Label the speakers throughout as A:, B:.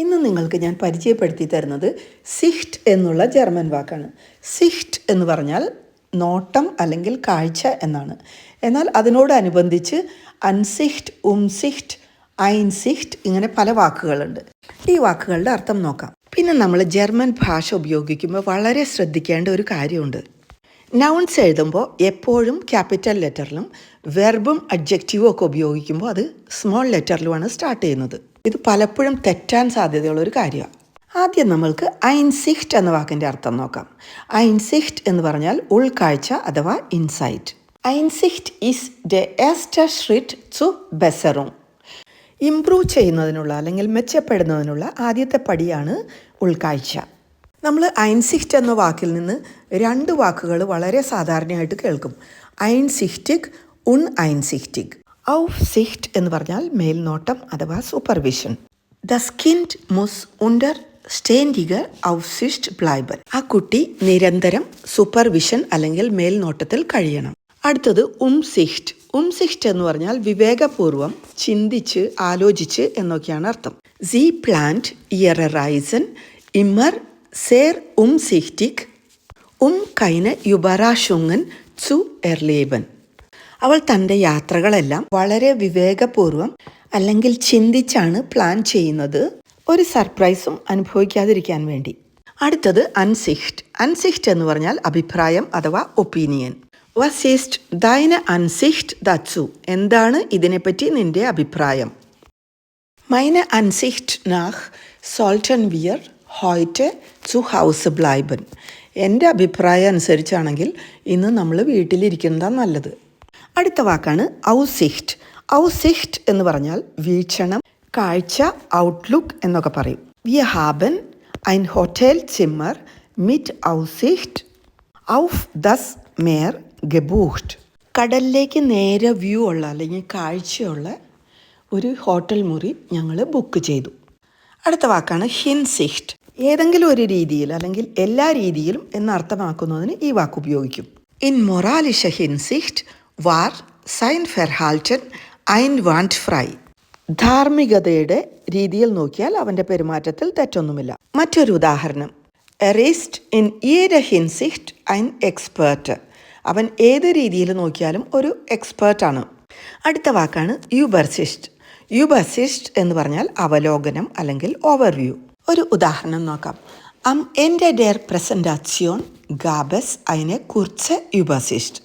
A: ഇന്ന് നിങ്ങൾക്ക് ഞാൻ പരിചയപ്പെടുത്തി തരുന്നത് സിഹ്റ്റ് എന്നുള്ള ജർമ്മൻ വാക്കാണ്. സിഹ്റ്റ് എന്ന് പറഞ്ഞാൽ നോട്ടം അല്ലെങ്കിൽ കാഴ്ച എന്നാണ്. എന്നാൽ അതിനോടനുബന്ധിച്ച് അൻസിഹ്റ്റ്, ഉംസിഹ്റ്റ്, ഐൻസിഹ്റ്റ് ഇങ്ങനെ പല വാക്കുകളുണ്ട്. ഈ വാക്കുകളുടെ അർത്ഥം നോക്കാം. പിന്നെ നമ്മൾ ജർമ്മൻ ഭാഷ ഉപയോഗിക്കുമ്പോൾ വളരെ ശ്രദ്ധിക്കേണ്ട ഒരു കാര്യമുണ്ട്. നൗൺസ് എഴുതുമ്പോൾ എപ്പോഴും ക്യാപിറ്റൽ ലെറ്ററിലും വെർബും അഡ്ജക്റ്റീവും ഒക്കെ ഉപയോഗിക്കുമ്പോൾ അത് സ്മോൾ ലെറ്ററിലുമാണ് സ്റ്റാർട്ട് ചെയ്യുന്നത്. ഇത് പലപ്പോഴും തെറ്റാൻ സാധ്യതയുള്ള ഒരു കാര്യമാണ്. ആദ്യം നമ്മൾക്ക് ഐൻസിഹ്റ്റ് എന്ന വാക്കിൻ്റെ അർത്ഥം നോക്കാം. ഐൻസിഹ്റ്റ് എന്ന് പറഞ്ഞാൽ ഉൾക്കാഴ്ച അഥവാ ഇൻസൈറ്റ്. ഐൻസിഹ്റ്റ് ഈസ് ദ എർസ്റ്റർ ഷ്രിറ്റ് zu Besserung. ഇംപ്രൂവ് ചെയ്യുന്നതിനുള്ള അല്ലെങ്കിൽ മെച്ചപ്പെടുന്നതിനുള്ള ആദ്യത്തെ പടിയാണ് ഉൾക്കാഴ്ച. നമ്മൾ ഐൻസിഹ്റ്റ് എന്ന വാക്കിൽ നിന്ന് രണ്ട് വാക്കുകൾ വളരെ സാധാരണയായിട്ട് കേൾക്കും. ഐൻസിഹ്റ്റിക്, ഉൺ ഐൻസിഹ്റ്റിക്. ഔഫ്സിഹ്റ്റ് എന്ന് പറഞ്ഞാൽ മേൽനോട്ടം അഥവാ supervision. Das Kind muss unter ständiger Aufsicht bleiben. ആ കുട്ടി നിരന്തരം സൂപ്പർവിഷൻ അല്ലെങ്കിൽ മേൽനോട്ടത്തിൽ കഴിയണം. അടുത്തത് ഉംസിഹ്റ്റ്. ഉംസിഹ്റ്റ് എന്ന് പറഞ്ഞാൽ വിവേകപൂർവം ചിന്തിച്ച് ആലോചിച്ച് എന്നൊക്കെയാണ് അർത്ഥം. Sie plant ihre Reisen immer sehr umsichtig, keine Überraschungen zu erleben. അവൾ തൻ്റെ യാത്രകളെല്ലാം വളരെ വിവേകപൂർവം അല്ലെങ്കിൽ ചിന്തിച്ചാണ് പ്ലാൻ ചെയ്യുന്നത്, ഒരു സർപ്രൈസും അനുഭവിക്കാതിരിക്കാൻ വേണ്ടി. അടുത്തത് അൻസിഹ്റ്റ്. അൻസിഹ്റ്റ് എന്ന് പറഞ്ഞാൽ അഭിപ്രായം അഥവാ opinion. Was ist deine Ansicht dazu? എന്താണ് ഇതിനെപ്പറ്റി നിന്റെ അഭിപ്രായം? Meine Ansicht nach sollten wir heute zu Hause bleiben. എൻ്റെ അഭിപ്രായം അനുസരിച്ചാണെങ്കിൽ ഇന്ന് നമ്മൾ വീട്ടിലിരിക്കുന്നതാണ് നല്ലത്. അടുത്ത വാക്കാണ് ഔസിഹ്റ്റ്. ഔസിഹ്റ്റ് എന്ന് പറഞ്ഞാൽ വീക്ഷണം, കാഴ്ച, ഔട്ട്ലുക്ക് എന്നൊക്കെ പറയും. Wir haben ein Hotelzimmer mit Aussicht auf das Meer gebucht. കടലിലേക്ക് നേരെ വ്യൂ ഉള്ള അല്ലെങ്കിൽ കാഴ്ചയുള്ള ഒരു ഹോട്ടൽ മുറി ഞങ്ങൾ ബുക്ക് ചെയ്തു. അടുത്ത വാക്കാണ് ഹിൻസിഹ്റ്റ്. ഏതെങ്കിലും ഒരു രീതിയിൽ അല്ലെങ്കിൽ എല്ലാ രീതിയിലും എന്നർത്ഥമാക്കുന്നതിന് ഈ വാക്ക് ഉപയോഗിക്കും. ഇൻ മൊറാലിഷ ഹിൻസിഹ്റ്റ് വാർ സൈൻ ഫെർഹാൽറ്റൻ einwandfrei. ധാർമ്മികതയുടെ രീതിയിൽ നോക്കിയാൽ അവൻ്റെ പെരുമാറ്റത്തിൽ തെറ്റൊന്നുമില്ല. മറ്റൊരു ഉദാഹരണം, er ist in jeder Hinsicht ein Experte. അവൻ ഏത് രീതിയിൽ നോക്കിയാലും ഒരു എക്സ്പേർട്ടാണ്. അടുത്ത വാക്കാണ് യൂബർസിസ്റ്റ്. യൂബർസിസ്റ്റ് എന്ന് പറഞ്ഞാൽ അവലോകനം അല്ലെങ്കിൽ ഓവർവ്യൂ. ഒരു ഉദാഹരണം നോക്കാം. Am Ende der Präsentation gab es eine kurze Übersicht.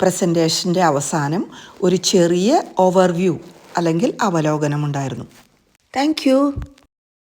A: പ്രസൻറ്റേഷൻ്റെ അവസാനം ഒരു ചെറിയ ഓവർവ്യൂ അല്ലെങ്കിൽ അവലോകനം ഉണ്ടായിരുന്നു. Thank you.